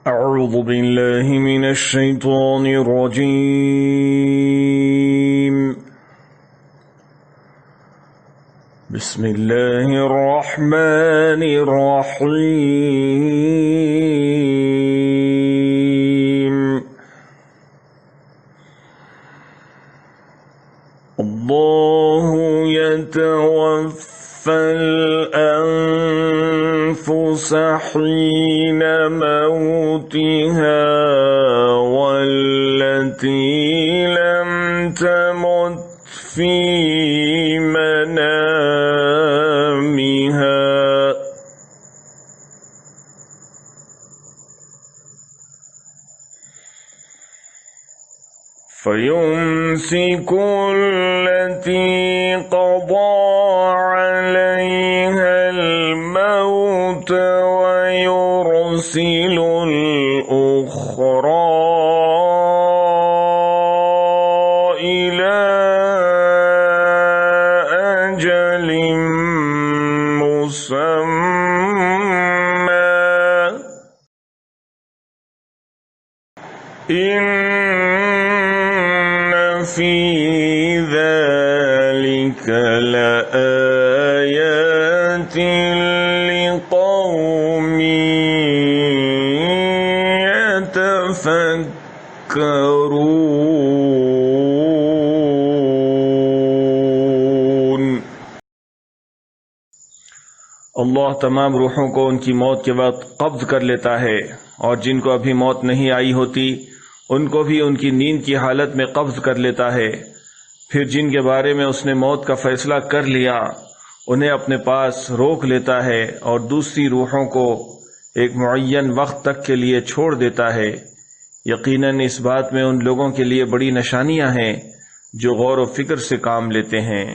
अऊज़ु बिल्लाहि मिनश शैतानिर रजीम। बिस्मिल्लाहिर रहमानिर रहीम। अल्लाहु यतवफ़्फ़ल अन्फुस हीन मौतिहा वल्लती लम तमुत फी मनामिहा फयुम्सिकु अल्लती क़दा अलैहल मौत वयुरसिलुल उख़रा इला अजलिम मुसम्मा फी ज़ालिक लआयातिन लिक़ौमिन यतफ़क्करून। अल्लाह तमाम रूहों को उनकी मौत के वक्त कब्ज़ कर लेता है, और जिनको अभी मौत नहीं आई होती उनको भी उनकी नींद की हालत में कब्ज़ कर लेता है। फिर जिनके बारे में उसने मौत का फैसला कर लिया उन्हें अपने पास रोक लेता है और दूसरी रूहों को एक मुअय्यन वक्त तक के लिए छोड़ देता है। यकीनन इस बात में उन लोगों के लिए बड़ी निशानियां हैं जो गौर व फिक्र से काम लेते हैं।